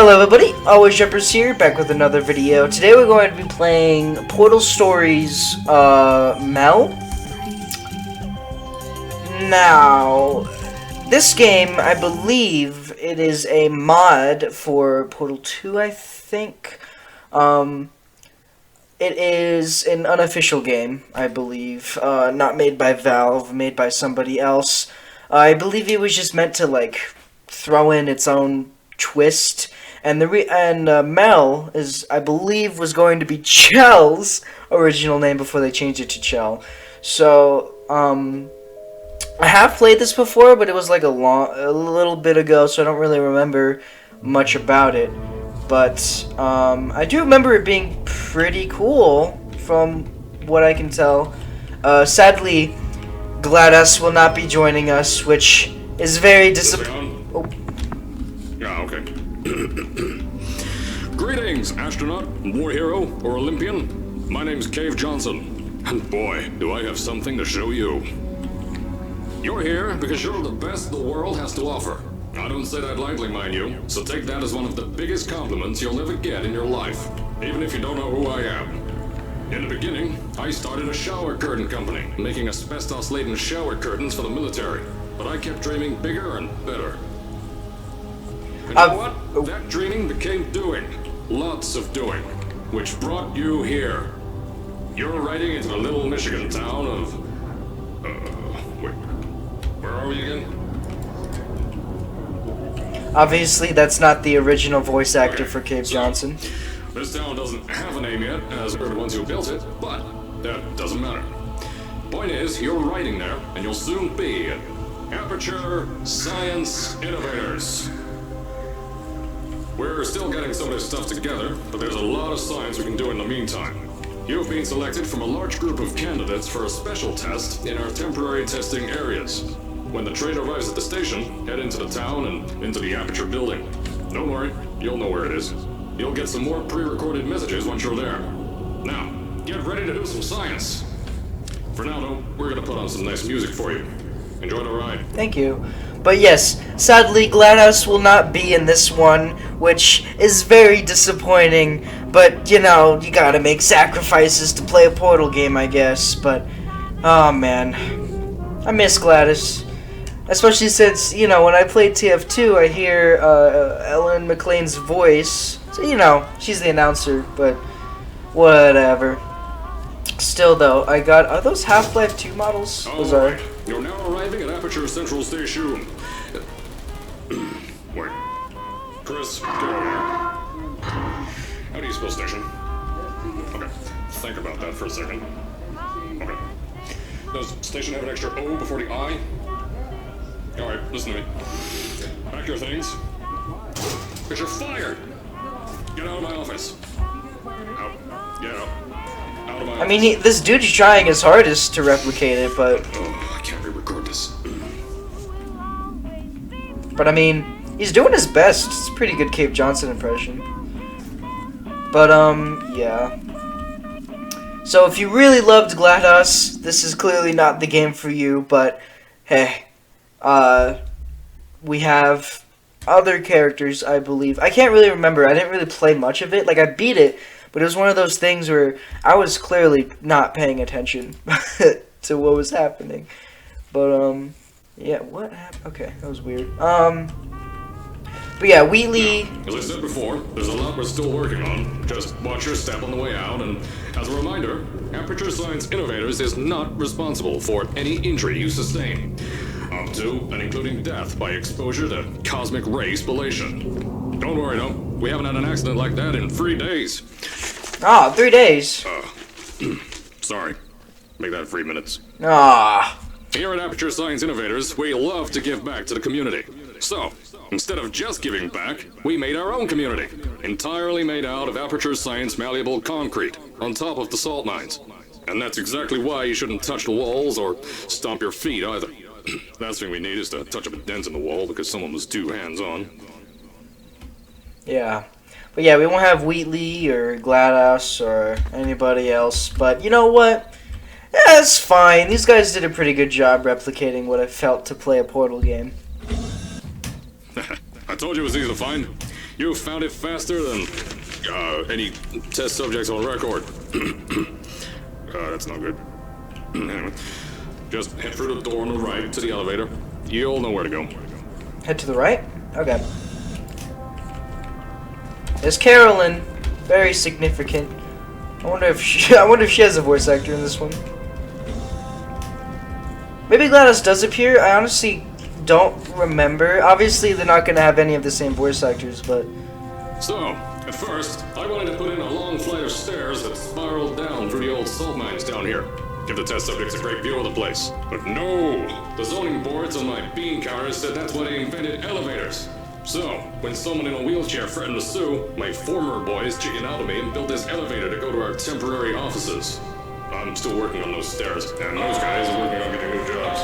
Hello everybody, Always Jumpers here, back with another video. Today we're going to be playing Portal Stories, Mel. Now, this game, I believe it is a mod for Portal 2, I think. It is an unofficial game, I believe, not made by Valve, made by somebody else. I believe it was just meant to, like, throw in its own twist. And Mel is, I believe, was going to be Chell's original name before they changed it to Chell. So, I have played this before, but it was like a little bit ago, so I don't really remember much about it. But I do remember it being pretty cool, from what I can tell. Sadly, GLaDOS will not be joining us, which is very disappointing. Oh. Yeah, okay. Greetings, astronaut, war hero, or Olympian. My name's Cave Johnson, and boy, do I have something to show you. You're here because you're the best the world has to offer. I don't say that lightly, mind you, so take that as one of the biggest compliments you'll ever get in your life, even if you don't know who I am. In the beginning, I started a shower curtain company, making asbestos-laden shower curtains for the military, but I kept dreaming bigger and better. And you know what? That dreaming became doing. Lots of doing. Which brought you here. You're riding into the little Michigan town of... wait. Where are we again? Obviously, that's not the original voice actor for Cave Johnson. This town doesn't have a name yet, as are the ones who built it, but that doesn't matter. Point is, you're riding there, and you'll soon be at Aperture Science Innovators. We're still getting some of this stuff together, but there's a lot of science we can do in the meantime. You've been selected from a large group of candidates for a special test in our temporary testing areas. When the train arrives at the station, head into the town and into the Aperture building. Don't worry, you'll know where it is. You'll get some more pre-recorded messages once you're there. Now, get ready to do some science. For now, though, we're gonna put on some nice music for you. Enjoy the ride. Thank you. But yes, sadly, GLaDOS will not be in this one, which is very disappointing. But, you know, you gotta make sacrifices to play a Portal game, I guess. But, oh man, I miss GLaDOS. Especially since, you know, when I played TF2, I hear Ellen McLean's voice. So, you know, she's the announcer, but whatever. Still, though, I got... Are those Half-Life 2 models? Alright, you're now arriving at Aperture Central Station. Wait. Chris, get over here. How do you spell station? Okay, think about that for a second. Okay. Does station have an extra O before the I? Alright, listen to me. Pack your things. Because you're fired! Get out of my office. Out. Get out. Out of my office. I mean, this dude's trying his hardest to replicate it, but... Oh, I can't re-record this. But I mean, he's doing his best. It's a pretty good Cave Johnson impression. But, yeah. So if you really loved GLaDOS, this is clearly not the game for you, but, hey. We have other characters, I believe. I can't really remember. I didn't really play much of it. Like, I beat it, but it was one of those things where I was clearly not paying attention to what was happening. But, yeah, what happened? Okay, that was weird. But yeah, Wheatley... As I said before, there's a lot we're still working on. Just watch your step on the way out, and as a reminder, Aperture Science Innovators is not responsible for any injury you sustain. Up to and including death by exposure to cosmic ray spallation. Don't worry, though. We haven't had an accident like that in 3 days. Ah, 3 days. Sorry. Make that 3 minutes. Ah. Here at Aperture Science Innovators, we love to give back to the community. So, instead of just giving back, we made our own community. Entirely made out of Aperture Science malleable concrete, on top of the salt mines. And that's exactly why you shouldn't touch the walls or stomp your feet either. Last thing we need is to touch up a dent in the wall because someone was too hands-on. Yeah. But yeah, we won't have Wheatley or GLaDOS or anybody else. But you know what? Yeah, it's fine. These guys did a pretty good job replicating what it felt to play a Portal game. I told you it was easy to find. You found it faster than any test subjects on record. That's not good. Anyway, just head through the door on the right to the elevator. You'll know where to go. Head to the right? Okay. There's Carolyn. Very significant. I wonder if she has a voice actor in this one. Maybe GLaDOS does appear. I honestly don't remember. Obviously, they're not gonna have any of the same voice actors, but. So, at first, I wanted to put in a long flight of stairs that spiraled down through the old salt mines down here. Give the test subjects a great view of the place. But no! The zoning boards on my bean counters said that's why they invented elevators. So, when someone in a wheelchair threatened to sue, my former boys chickened out of me and built this elevator to go to our temporary offices. I'm still working on those stairs, and those guys are working on getting new jobs.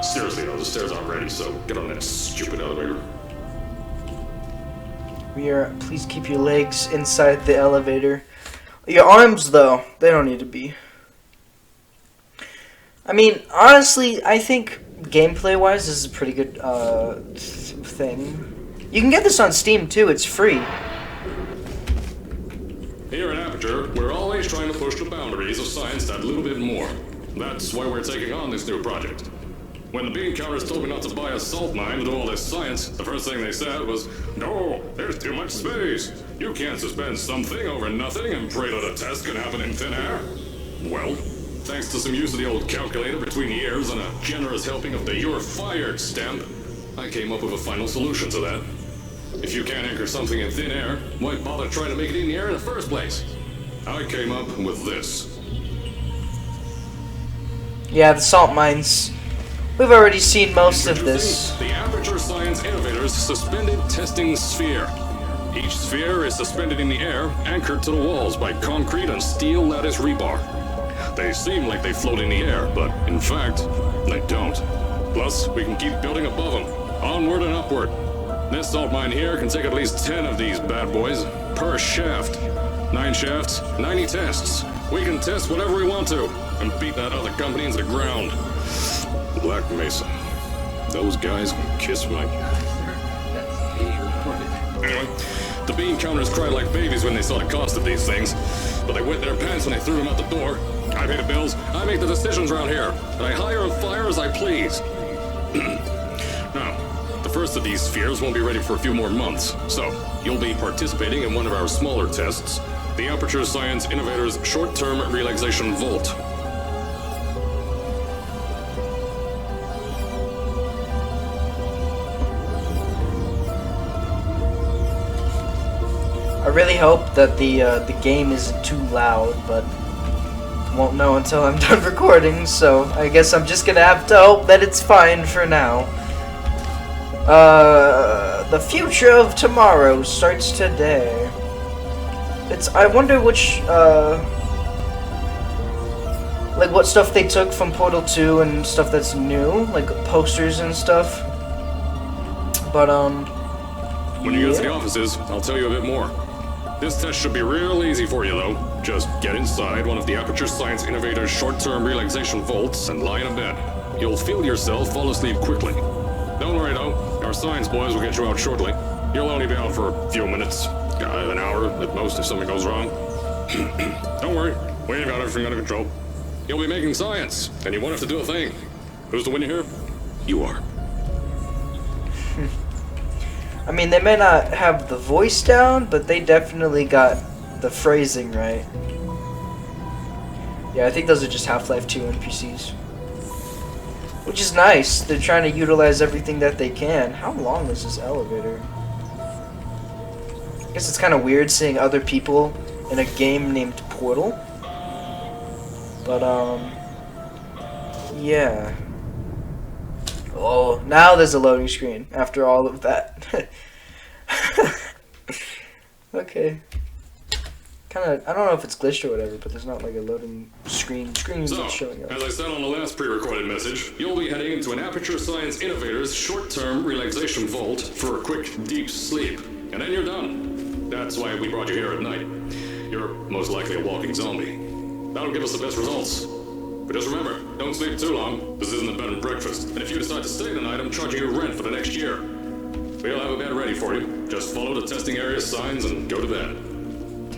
Seriously though, the stairs aren't ready, so get on that stupid elevator. Please keep your legs inside the elevator. Your arms, though, they don't need to be. I mean, honestly, I think gameplay-wise, this is a pretty good thing. You can get this on Steam too. It's free. Here at Aperture, we're always trying to push the boundaries of science that little bit more. That's why we're taking on this new project. When the bean counters told me not to buy a salt mine to do all this science, the first thing they said was, "No, there's too much space. You can't suspend something over nothing and pray that a test can happen in thin air." Well, thanks to some use of the old calculator between the ears and a generous helping of the "you're fired" stamp, I came up with a final solution to that. If you can't anchor something in thin air, why bother trying to make it in the air in the first place? I came up with this. Yeah, the salt mines. We've already seen most of this. The Aperture Science Innovators Suspended Testing Sphere. Each sphere is suspended in the air, anchored to the walls by concrete and steel lattice rebar. They seem like they float in the air, but in fact, they don't. Plus, we can keep building above them, onward and upward. This salt mine here can take at least 10 of these bad boys per shaft. 9 shafts, 90 tests. We can test whatever we want to and beat that other company into the ground. Black Mesa. Those guys can kiss my... Anyway, the bean counters cried like babies when they saw the cost of these things, but they wet their pants when they threw them out the door. I pay the bills, I make the decisions around here, and I hire and fire as I please. Now, the first of these spheres won't be ready for a few more months, so you'll be participating in one of our smaller tests, the Aperture Science Innovators Short-Term Relaxation Volt. I really hope that the game isn't too loud, but won't know until I'm done recording, so I guess I'm just gonna have to hope that it's fine for now. The future of tomorrow starts today. I wonder which, like what stuff they took from Portal 2 and stuff that's new, like posters and stuff. But, when you get to the offices, I'll tell you a bit more. This test should be real easy for you, though. Just get inside one of the Aperture Science Innovators short-term relaxation vaults and lie in a bed. You'll feel yourself fall asleep quickly. Don't worry, though. Our science boys will get you out shortly. You'll only be out for a few minutes. An hour at most if something goes wrong. Don't worry. We ain't got everything under control. You'll be making science, and you won't have to do a thing. Who's the winner here? You are. I mean, they may not have the voice down, but they definitely got the phrasing right. Yeah, I think those are just Half-Life 2 NPCs. Which is nice. They're trying to utilize everything that they can. How long is this elevator? I guess it's kind of weird seeing other people in a game named Portal. But, yeah. Oh, now there's a loading screen after all of that. Okay. Kinda, I don't know if it's glitched or whatever, but there's not like a loading screen So, showing up. as I said on the last pre-recorded message, you'll be heading into an Aperture Science Innovators short-term relaxation vault for a quick, deep sleep. And then you're done. That's why we brought you here at night. You're most likely a walking zombie. That'll give us the best results. But just remember, don't sleep too long. This isn't a bed and breakfast. And if you decide to stay the night, I'm charging you rent for the next year. We'll have a bed ready for you. Just follow the testing area signs and go to bed.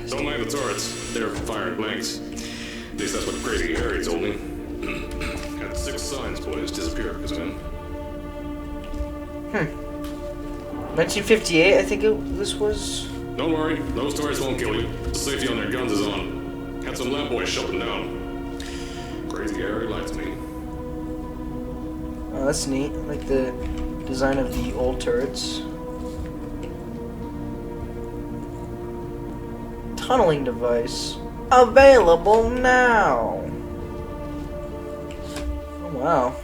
Don't mind the turrets. They're firing blanks. At least that's what Crazy Harry told me. Had 6 signs boys disappear because of him. 1958, I think this was. Don't worry, those turrets won't kill you. The safety on their guns is on. Had some lab boys shut them down. Crazy Harry lied to me. Oh, that's neat. I like the design of the old turrets. Tunneling device. Available now! Oh, wow.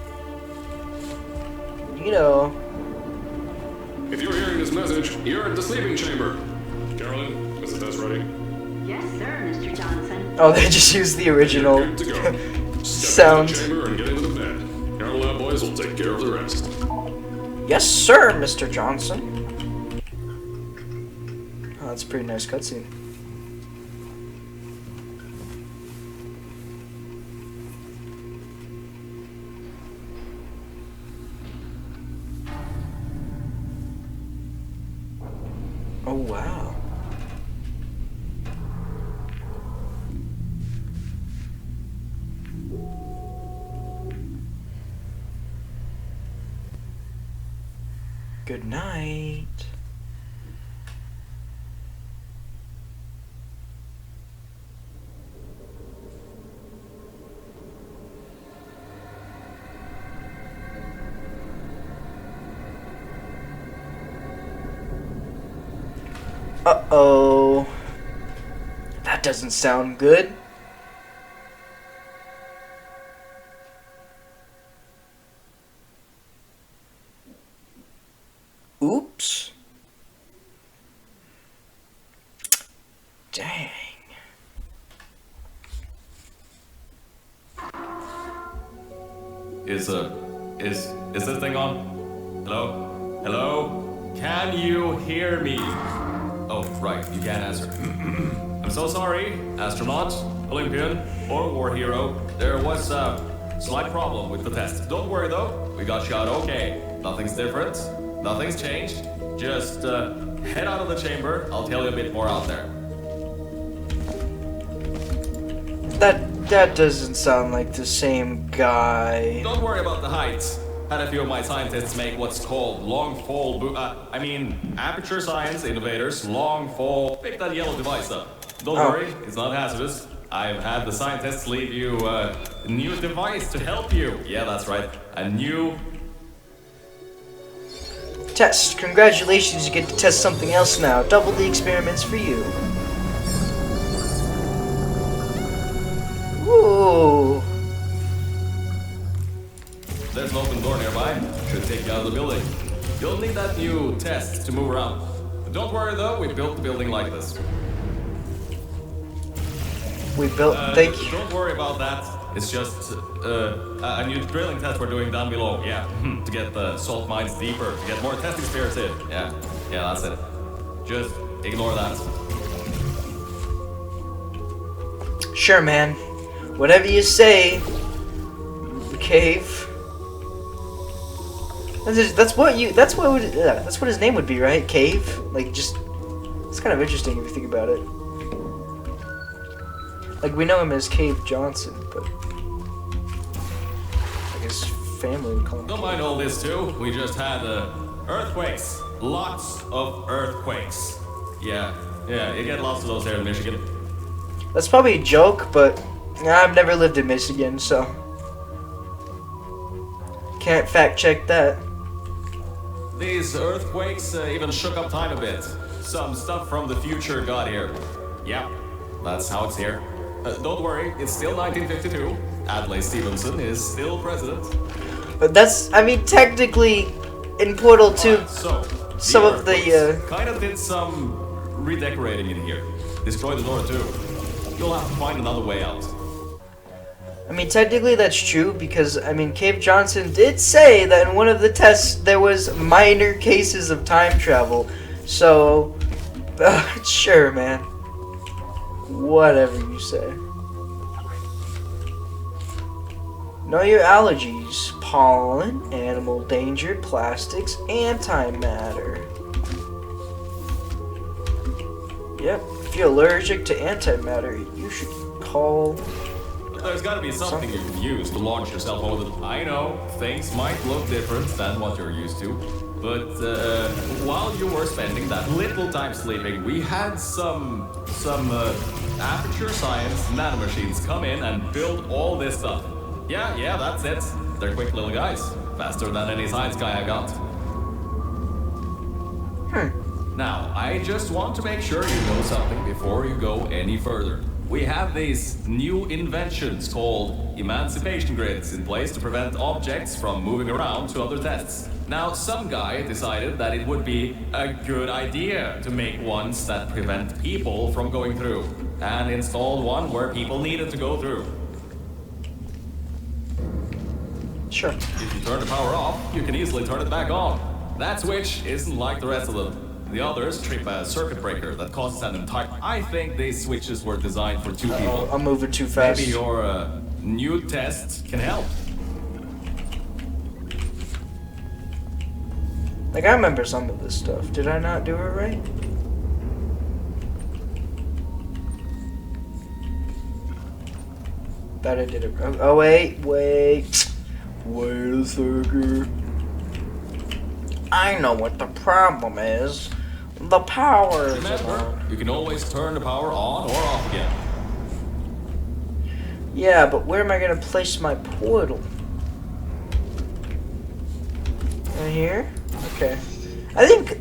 Neato. If you're hearing this message, you're at the sleeping chamber. Carolyn, is the test ready? Yes, sir, Mr. Johnson. Oh, they just used the original Good to go. sound. Step into the chamber and get into the bed. Our lab boys will take care of the rest. Yes, sir, Mr. Johnson. Oh, that's a pretty nice cutscene. Oh, wow. Good night. Uh-oh. That doesn't sound good. Oops. Dang. Is this thing on? Hello? Hello? Can you hear me? Oh, right, you can't answer. I'm so sorry, astronaut, Olympian, or war hero. There was a slight problem with the test. Don't worry though, we got you out okay. Nothing's different, nothing's changed. Just head out of the chamber, I'll tell you a bit more out there. That doesn't sound like the same guy. Don't worry about the heights. Had a few of my scientists make what's called long fall aperture science innovators, long fall. Pick that yellow device up. Don't worry, it's not hazardous. I've had the scientists leave you a new device to help you. Yeah, that's right. A new Test. Congratulations, you get to test something else now. Double the experiments for you. Ooh. There's an open door nearby. Should take you out of the building. You'll need that new test to move around. But don't worry though, we built the building like this. We built. Thank you. Don't worry about that. It's just a new drilling test we're doing down below. Yeah, to get the salt mines deeper, to get more testing spirits in. Yeah, that's it. Just ignore that. Sure, man. Whatever you say. The cave. That's what his name would be, right? Cave. Like, just. It's kind of interesting if you think about it. Like, we know him as Cave Johnson, but I guess family would call him. Don't mind all this too. We just had earthquakes. Lots of earthquakes. Yeah, you get lots of those here in Michigan. That's probably a joke, but I've never lived in Michigan, so can't fact check that. These earthquakes even shook up time a bit. Some stuff from the future got here. Yeah, that's how it's here. Don't worry, it's still 1952. Adlai Stevenson is still president. But that's, I mean, technically, in Portal 2, So, some of the, kind of did some redecorating in here. Destroyed the door too. You'll have to find another way out. I mean, technically that's true, because, I mean, Cave Johnson did say that in one of the tests there was minor cases of time travel. So, sure, man. Whatever you say. Know your allergies. Pollen, animal danger, plastics, antimatter. Yep. If you're allergic to antimatter, you should call. There's gotta be something you can use to launch yourself over the... I know, things might look different than what you're used to. But while you were spending that little time sleeping, we had some Aperture Science nanomachines come in and build all this stuff. Yeah, that's it. They're quick little guys. Faster than any science guy I got. Now, I just want to make sure you know something before you go any further. We have these new inventions called emancipation grids in place to prevent objects from moving around to other tests. Now, some guy decided that it would be a good idea to make ones that prevent people from going through, and installed one where people needed to go through. Sure. If you turn the power off, you can easily turn it back on. That switch isn't like the rest of them. The others trip a circuit breaker that causes an entire... I think these switches were designed for two people. I'm moving too fast. Maybe your new test can help. Like, I remember some of this stuff. Did I not do it right? Bet I did it wrong. Oh, wait a second. I know what the problem is. The power is Remember, on. you can always turn the power on or off again. Yeah, but where am I gonna place my portal? Right here? Okay. I think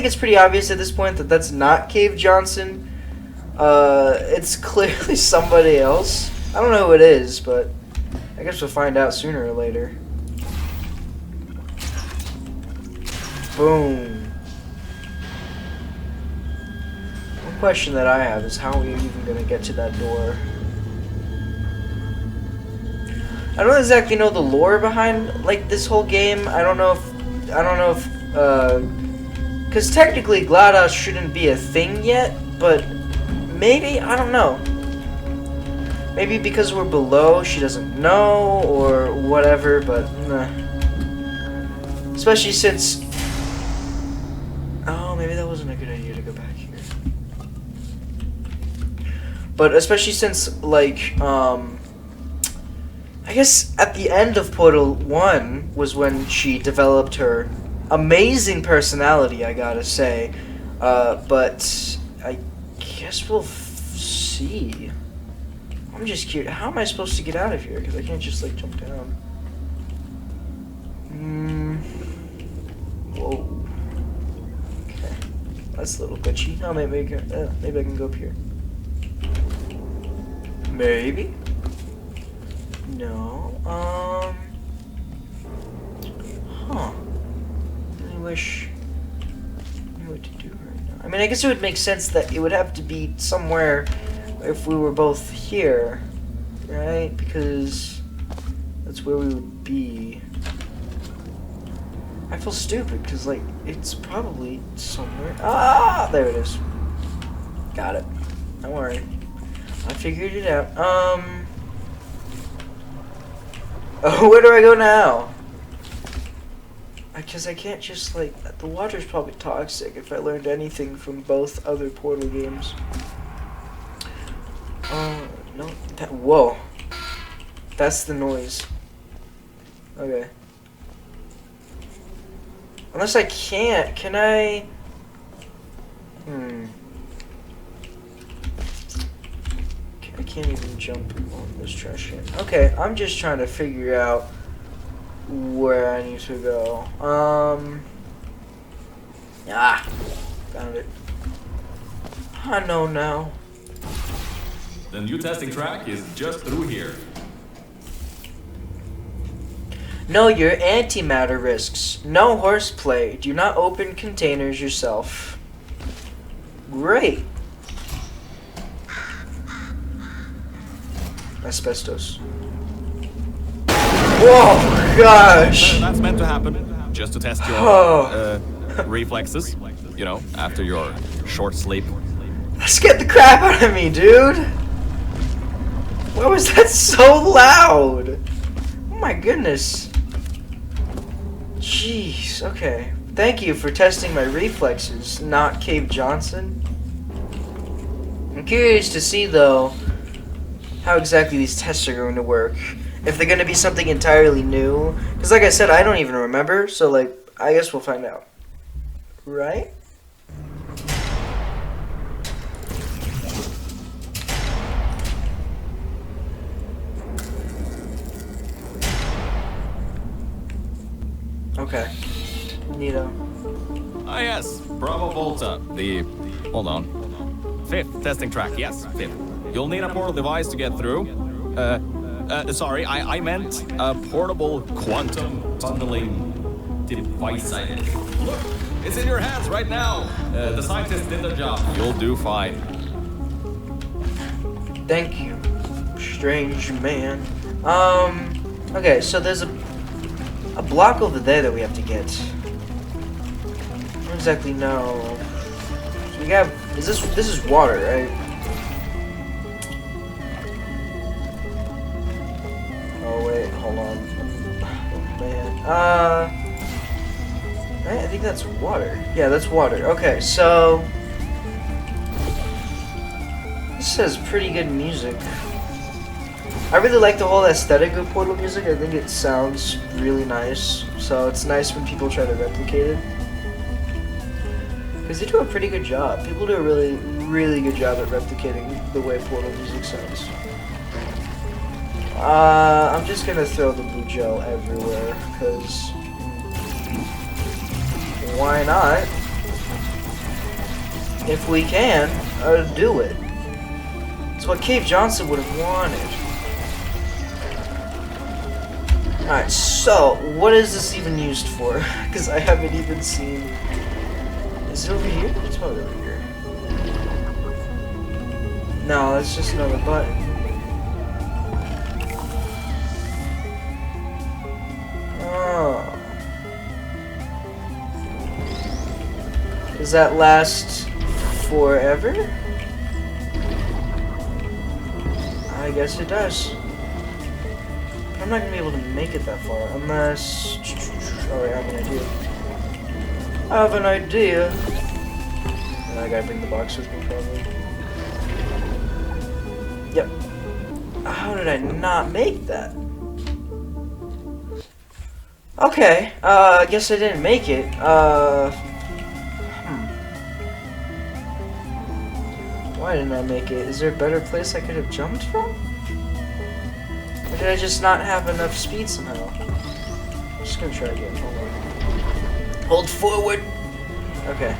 it's pretty obvious at this point that that's not Cave Johnson. It's clearly somebody else. I don't know who it is, but I guess we'll find out sooner or later. Boom. One question that I have is how are we even gonna get to that door? I don't exactly know the lore behind like this whole game. I don't know if because technically GLaDOS shouldn't be a thing yet, but maybe, I don't know. Maybe because we're below, she doesn't know, or whatever, but nah. Especially since... Oh, maybe that wasn't a good idea to go back here. But especially since, like, I guess at the end of Portal 1 was when she developed her amazing personality, I gotta say. But I guess we'll see. I'm just curious. How am I supposed to get out of here? Because I can't just, like, jump down. Whoa. Okay. That's a little glitchy. Oh, maybe I can go up here. Maybe? No. Huh. I wish I knew what to do right now. I mean, I guess it would make sense that it would have to be somewhere if we were both here, right? Because that's where we would be. I feel stupid because, like, it's probably somewhere. Ah, there it is. Got it. Don't worry. I figured it out. Oh, where do I go now? Because I can't just, like, the water's probably toxic if I learned anything from both other Portal games. No, whoa. That's the noise. Okay. Unless I can't, can I? I can't even jump on this trash can. Okay, I'm just trying to figure out where I need to go. Found it. I know now. The new testing track is just through here. Know your antimatter risks. No horseplay. Do not open containers yourself. Great. Asbestos. Whoa, gosh. That's meant to happen, just to test your reflexes, you know, after your short sleep. That scared the crap out of me, dude. Why was that so loud? Oh my goodness. Jeez, okay. Thank you for testing my reflexes, not Cave Johnson. I'm curious to see, though, how exactly these tests are going to work. If they're going to be something entirely new. Because, like I said, I don't even remember. So, like, I guess we'll find out. Right? Okay. Neato. Ah, yes. Bravo Volta. Hold on. Fifth testing track. Yes, fifth. You'll need a portal device to get through. Sorry, I meant a portable quantum tunneling device. Look, it's in your hands right now. The scientists did their job. You'll do fine. Thank you, strange man. Okay, so there's a block over there that we have to get. I don't exactly know. So we got, this is water, right? Oh wait, hold on. Oh man. Right, I think that's water. Yeah, that's water. Okay, so this has pretty good music. I really like the whole aesthetic of Portal music. I think it sounds really nice. So it's nice when people try to replicate it. Because they do a pretty good job. People do a really, really good job at replicating the way Portal music sounds. I'm just gonna throw the blue gel everywhere, because why not? If we can, do it. It's what Cave Johnson would have wanted. Alright, so, what is this even used for? Because I haven't even seen... Is it over here? It's probably over here. No, that's just another button. Oh. Does that last forever? I guess it does. I'm not gonna be able to make it that far unless. Alright, I have an idea. I have an idea. And I gotta bring the box with me, probably. Yep. How did I not make that? Okay, I guess I didn't make it. Why didn't I make it? Is there a better place I could have jumped from? Or did I just not have enough speed somehow? I'm just gonna try again. Hold on. Hold forward. Okay.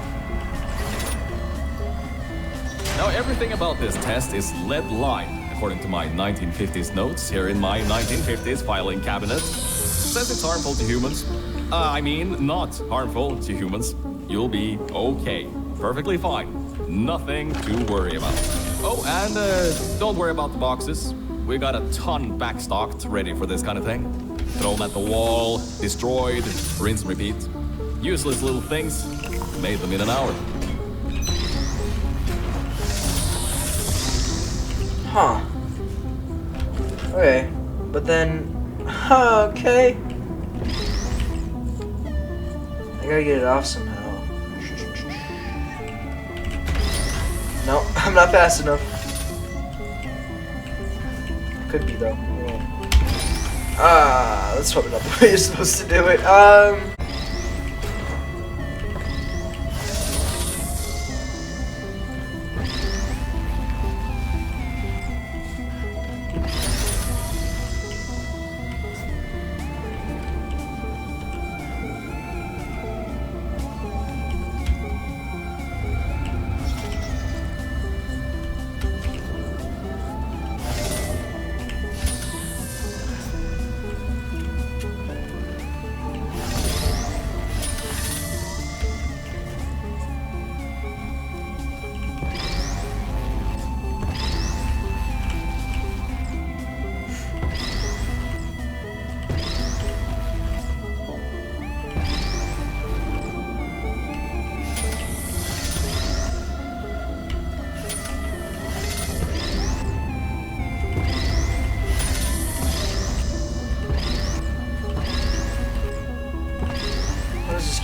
Now, everything about this test is lead line, according to my 1950s notes here in my 1950s filing cabinet. Says it's harmful to humans. I mean, not harmful to humans. You'll be okay. Perfectly fine. Nothing to worry about. Oh, and don't worry about the boxes. We got a ton backstocked, ready for this kind of thing. Thrown at the wall, destroyed, rinse and repeat. Useless little things, made them in an hour. Huh. Okay. But then... okay. I gotta get it off somehow. No, I'm not fast enough. Could be though. That's probably not the way you're supposed to do it.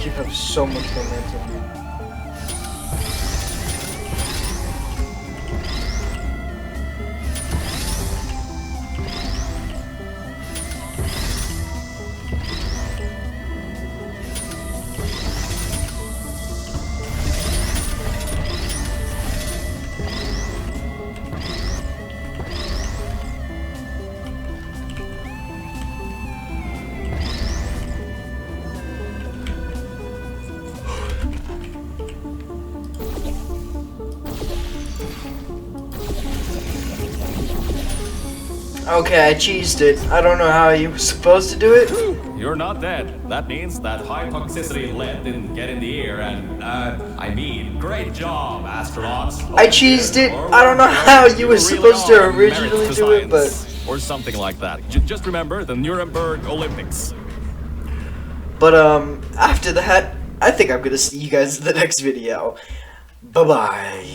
You have so much momentum. Okay, I cheesed it. I don't know how you were supposed to do it. You're not dead. That means that high toxicity lead didn't get in the air, and, I mean, great job, astronauts. I cheesed it. I don't know how you were supposed to originally do it, but... Or something like that. Just remember the Nuremberg Olympics. But, after that, I think I'm gonna see you guys in the next video. Bye-bye.